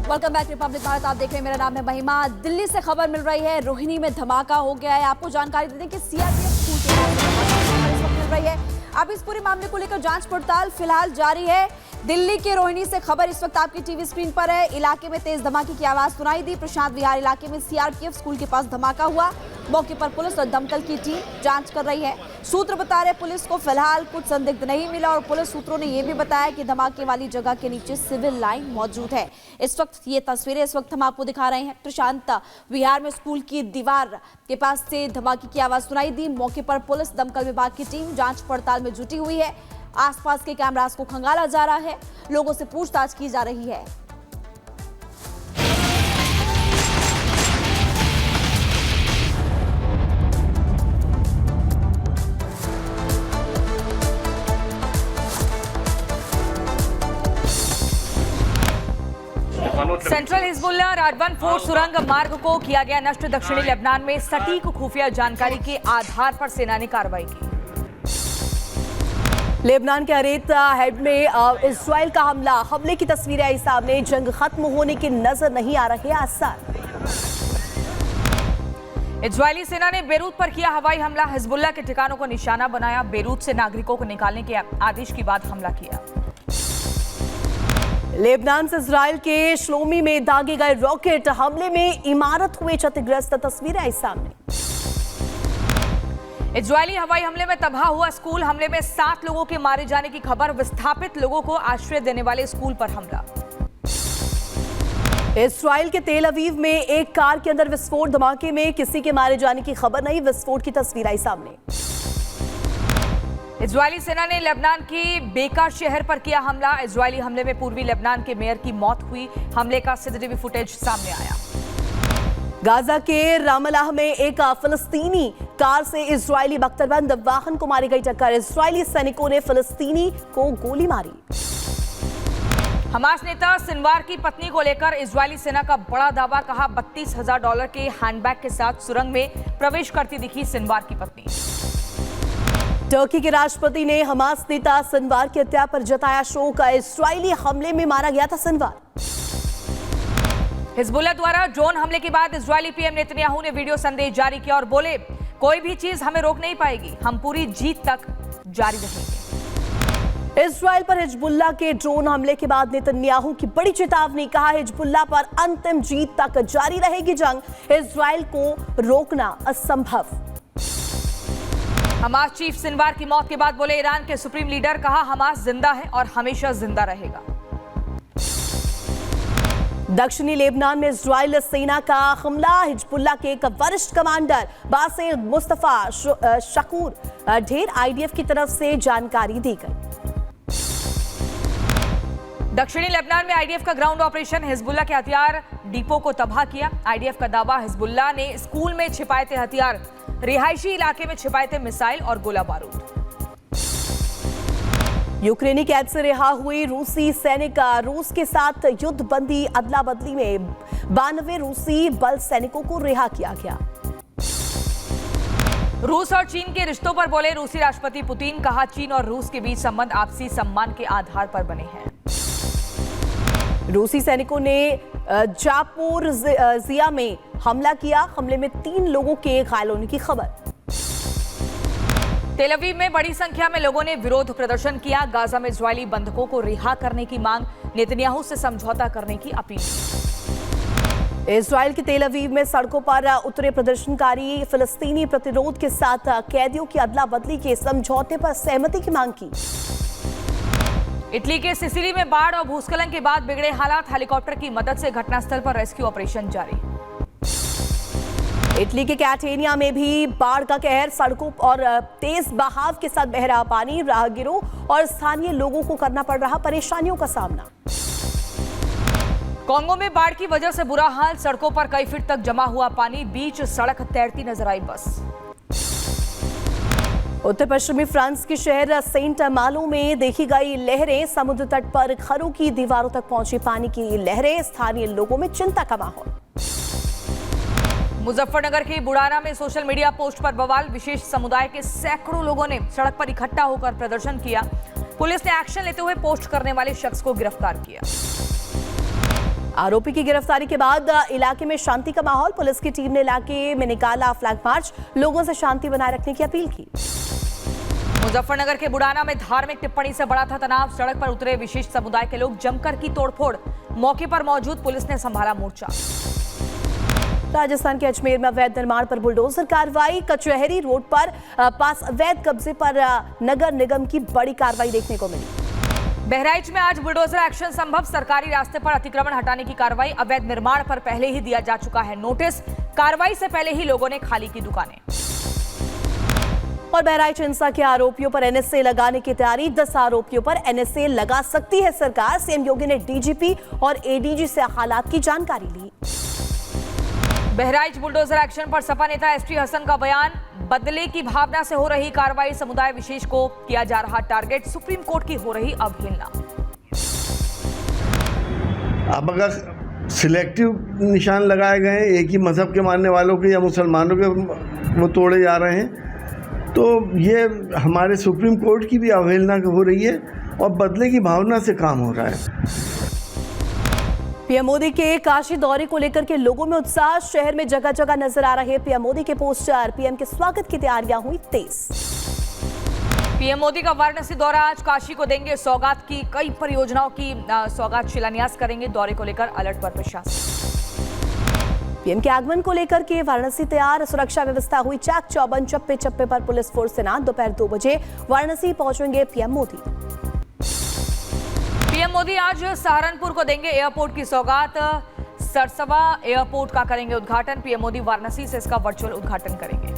Welcome back Republic Bharat. आप देख रहे हैं, मेरा नाम है महिमा। दिल्ली से खबर मिल रही है, रोहिणी में धमाका हो गया है। आपको जानकारी दे दें कि सीआरपीएफ स्कूल के पास इस वक्त मिल रही है। अब इस पूरे मामले को लेकर जांच पड़ताल फिलहाल जारी है। दिल्ली के रोहिणी से खबर इस वक्त आपकी टीवी स्क्रीन पर है। इलाके में तेज धमाके की आवाज सुनाई दी। प्रशांत विहार इलाके में सीआरपीएफ स्कूल के पास धमाका हुआ। मौके पर पुलिस और दमकल की टीम जांच कर रही है। सूत्र बता रहे पुलिस को फिलहाल कुछ संदिग्ध नहीं मिला और पुलिस सूत्रों ने यह भी बताया कि धमाके वाली जगह के नीचे सिविल लाइन मौजूद है। इस वक्त ये तस्वीरें हम आपको दिखा रहे हैं। प्रशांत विहार में स्कूल की दीवार के पास से धमाके की आवाज सुनाई दी। मौके पर पुलिस दमकल विभाग की टीम जांच पड़ताल में जुटी हुई है। आसपास के कैमरास को खंगाला जा रहा है, लोगों से पूछताछ की जा रही है। सेंट्रल हिजबुल्लाह राडवान फोर्ट सुरंग मार्ग को किया गया नष्ट। दक्षिणी लेबनान में सटीक खुफिया जानकारी के आधार पर सेना ने कार्रवाई की। लेबनान के अरेत हेड में इजराइल का हमले की तस्वीरें आई सामने। जंग खत्म होने की नजर नहीं आ रहे आसार। इजरायली सेना ने बेरूत पर किया हवाई हमला। हिजबुल्लाह के ठिकानों को निशाना बनाया। बेरूत से नागरिकों को निकालने के आदेश के बाद हमला किया। लेबनान से इजराइल के श्लोमी में दागे गए रॉकेट हमले में इमारत हुए क्षतिग्रस्त। तस्वीरें आई सामने। इजरायली हवाई हमले में तबाह हुआ स्कूल। हमले में 7 लोगों के मारे जाने की खबर। विस्थापित लोगों को आश्रय देने वाले स्कूल पर हमला। इजराइल के तेल अवीव में एक कार के अंदर विस्फोट। धमाके में किसी के मारे जाने की खबर नहीं। विस्फोट की तस्वीर आई सामने। इजरायली सेना ने लेबनान की बेका शहर पर किया हमला। इजरायली हमले में पूर्वी लेबनान के मेयर की मौत हुई। हमले का सीसीटीवी फुटेज सामने आया। गाजा के रामल्लाह में एक फिलिस्तीनी कार से इजरायली बख्तरबंद वाहन को मारी गई टक्कर। इजरायली सैनिकों ने फिलिस्तीनी को गोली मारी। हमास नेता सिनवार की पत्नी को लेकर इजरायली सेना का बड़ा दावा। कहा $32,000 के हैंडबैग के साथ सुरंग में प्रवेश करती दिखी सिनवार की पत्नी। टर्की के राष्ट्रपति ने हमास नेता सिनवार की हत्या पर जताया शोक। इजरायली हमले में मारा गया था सिनवार। हिजबुल्लाह द्वारा ड्रोन हमले के बाद इजरायली पीएम नेतन्याहू ने वीडियो संदेश जारी किया और बोले, कोई भी चीज हमें रोक नहीं पाएगी, हम पूरी जीत तक जारी रहेंगे। इजराइल पर हिजबुल्लाह के ड्रोन हमले के बाद नेतन्याहू की बड़ी चेतावनी। कहा हिजबुल्लाह पर अंतिम जीत तक जारी रहेगी जंग। इजराइल को रोकना असंभव। हमास चीफ सिनवार की मौत के बाद बोले ईरान के सुप्रीम लीडर। कहा हमास जिंदा है और हमेशा जिंदा रहेगा। दक्षिणी लेबनान में इजराइल सेना का हमला। हिजबुल्लाह के एक वरिष्ठ कमांडर बासिर मुस्तफा शकूर ढेर आईडीएफ की तरफ से जानकारी दी गई। दक्षिणी लेबनान में आईडीएफ का ग्राउंड ऑपरेशन। हिजबुल्लाह के हथियार डिपो को तबाह किया। आईडीएफ का दावा, हिजबुल्लाह ने स्कूल में छिपाए थे हथियार, रिहायशी इलाके में छिपाए थे मिसाइल और गोला बारूद। यूक्रेनी कैद से रिहा हुई रूसी सैनिक। रूस के साथ युद्ध बंदी अदला बदली में 92 रूसी बल सैनिकों को रिहा किया गया। रूस और चीन के रिश्तों पर बोले रूसी राष्ट्रपति पुतिन। कहा चीन और रूस के बीच संबंध आपसी सम्मान के आधार पर बने हैं। रूसी सैनिकों ने जापोरिजिया में हमला किया। हमले में 3 लोगों के घायल होने की खबर। तेल अवीव में बड़ी संख्या में लोगों ने विरोध प्रदर्शन किया। गाजा में इजरायली बंधकों को रिहा करने की मांग, नेतन्याहू से समझौता करने की अपील। इजराइल के तेल अवीव में सड़कों पर उतरे प्रदर्शनकारी। फिलिस्तीनी प्रतिरोध के साथ कैदियों की अदला बदली के समझौते पर सहमति की मांग की। इटली के सिसिली में बाढ़ और भूस्खलन के बाद बिगड़े हालात। हेलीकॉप्टर की मदद से घटनास्थल पर रेस्क्यू ऑपरेशन जारी। इटली के कैटेनिया में भी बाढ़ का कहर। सड़कों और तेज बहाव के साथ बह रहा पानी। राहगीरों और स्थानीय लोगों को करना पड़ रहा परेशानियों का सामना। कांगो में बाढ़ की वजह से बुरा हाल। सड़कों पर कई फीट तक जमा हुआ पानी। बीच सड़क तैरती नजर आई बस। उत्तर पश्चिमी फ्रांस के शहर सेंट मालो में देखी गई लहरें। समुद्र तट पर घरों की दीवारों तक पहुंची पानी की लहरें। स्थानीय लोगों में चिंता का माहौल। मुजफ्फरनगर के बुढ़ाना में सोशल मीडिया पोस्ट पर बवाल। विशेष समुदाय के सैकड़ों लोगों ने सड़क पर इकट्ठा होकर प्रदर्शन किया। पुलिस ने एक्शन लेते हुए पोस्ट करने वाले शख्स को गिरफ्तार किया। आरोपी की गिरफ्तारी के बाद इलाके में शांति का माहौल। पुलिस की टीम ने इलाके में निकाला फ्लैग मार्च, लोगों से शांति बनाए रखने की अपील की। मुजफ्फरनगर के बुढ़ाना में धार्मिक टिप्पणी से बढ़ा था तनाव। सड़क पर उतरे विशिष्ट समुदाय के लोग, जमकर की तोड़फोड़। मौके पर मौजूद पुलिस ने संभाला मोर्चा। राजस्थान के अजमेर में अवैध निर्माण पर बुलडोजर कार्रवाई। कचहरी रोड पर पास अवैध कब्जे पर नगर निगम की बड़ी कार्रवाई देखने को मिली। बहराइच में आज बुलडोजर एक्शन संभव। सरकारी रास्ते पर अतिक्रमण हटाने की कार्रवाई। अवैध निर्माण पर पहले ही दिया जा चुका है नोटिस। कार्रवाई से पहले ही लोगों ने खाली की दुकानें। और बहराइच हिंसा के आरोपियों पर एनएसए लगाने की तैयारी। 10 आरोपियों पर एनएसए लगा सकती है सरकार। सीएम योगी ने डीजीपी और एडीजी से हालात की जानकारी ली। बहराइच बुलडोजर एक्शन पर सपा नेता एसटी हसन का बयान। बदले की भावना से हो रही कार्रवाई, समुदाय विशेष को किया जा रहा टारगेट। सुप्रीम कोर्ट की हो रही अवहेलना। अब अगर सिलेक्टिव निशान लगाए गए हैं एक ही मजहब के मानने वालों के या मुसलमानों के, वो तोड़े जा रहे हैं, तो ये हमारे सुप्रीम कोर्ट की भी अवहेलना हो रही है और बदले की भावना से काम हो रहा है। पीएम मोदी के काशी दौरे को लेकर के लोगों में उत्साह। शहर में जगह जगह नजर आ रहे पीएम मोदी के पोस्टर। पीएम के स्वागत की तैयारियां हुई तेज। पीएम मोदी का वाराणसी दौरा। आज काशी को देंगे सौगात की कई परियोजनाओं की सौगात शिलान्यास करेंगे। दौरे को लेकर अलर्ट पर प्रशासन। पीएम के आगमन को लेकर के वाराणसी तैयार। सुरक्षा व्यवस्था हुई चाक चौबंद। चप्पे चप्पे पर पुलिस फोर्स तैनात। दोपहर 2 बजे वाराणसी पहुंचेंगे पीएम मोदी। पीएम मोदी आज सहारनपुर को देंगे एयरपोर्ट की सौगात। सरसवा एयरपोर्ट का करेंगे उद्घाटन। पीएम मोदी वाराणसी से इसका वर्चुअल उद्घाटन करेंगे।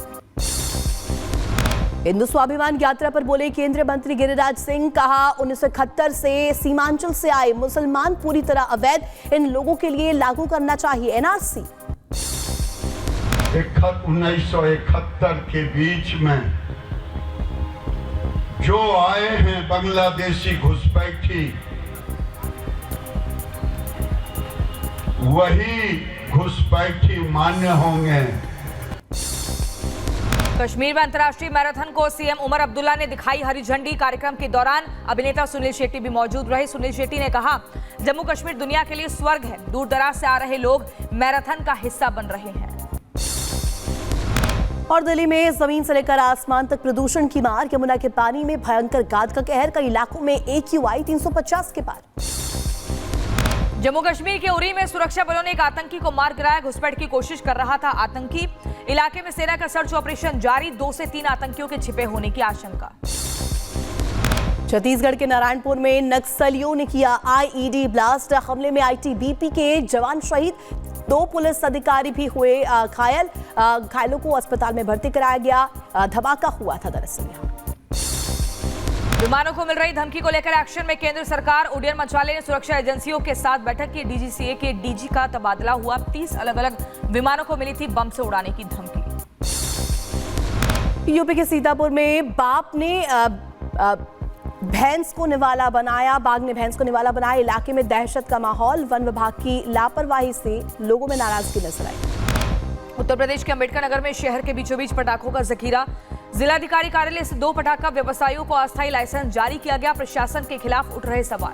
हिंदू स्वाभिमान यात्रा पर बोले केंद्रीय मंत्री गिरिराज सिंह। कहा 1971 से सीमांचल से आए मुसलमान पूरी तरह अवैध। इन लोगों के लिए लागू करना चाहिए एनआरसी। 1971 के बीच में जो आए हैं बांग्लादेशी घुसपैठी, वही घुसपैठी मान्य होंगे। कश्मीर में अंतर्राष्ट्रीय मैराथन को सीएम उमर अब्दुल्ला ने दिखाई हरी झंडी। कार्यक्रम के दौरान अभिनेता सुनील शेट्टी भी मौजूद रहे। सुनील शेट्टी ने कहा, जम्मू कश्मीर दुनिया के लिए स्वर्ग है। दूर दराज से आ रहे लोग मैराथन का हिस्सा बन रहे हैं। और दिल्ली में जमीन से लेकर आसमान तक प्रदूषण की मार। यमुना के पानी में भयंकर गाद का कहर। कई इलाकों में AQI 350 के पार। जम्मू कश्मीर के उरी में सुरक्षा बलों ने एक आतंकी को मार गिराया। घुसपैठ की कोशिश कर रहा था आतंकी। इलाके में सेना का सर्च ऑपरेशन जारी। 2 से 3 आतंकियों के छिपे होने की आशंका। छत्तीसगढ़ के नारायणपुर में नक्सलियों ने किया IED ब्लास्ट। हमले में ITBP के जवान शहीद। 2 पुलिस अधिकारी भी हुए घायल। घायलों को अस्पताल में भर्ती कराया गया। धमाका हुआ था दरअसल यहाँ। विमानों को मिल रही धमकी को लेकर एक्शन में केंद्र सरकार। उड्डयन मंत्रालय ने सुरक्षा एजेंसियों के साथ बैठक की। DGCA के DG का तबादला हुआ। 30 अलग अलग विमानों को मिली थी बम से उड़ाने की धमकी। यूपी के सीतापुर में बाप ने भैंस को निवाला बनाया। बाघ ने भैंस को निवाला बनाया। इलाके में दहशत का माहौल। वन विभाग की लापरवाही से लोगों में नाराजगी नजर आई। उत्तर प्रदेश के अंबेडकर नगर में शहर के बीचों बीच पटाखों का जखीरा। जिलाधिकारी कार्यालय से 2 पटाखा व्यवसायियों को अस्थायी लाइसेंस जारी किया गया। प्रशासन के खिलाफ उठ रहे सवाल।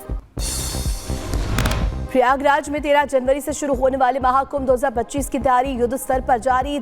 प्रयागराज में 13 जनवरी से शुरू होने वाले महाकुंभ 2025 की तैयारी युद्ध स्तर पर जारी।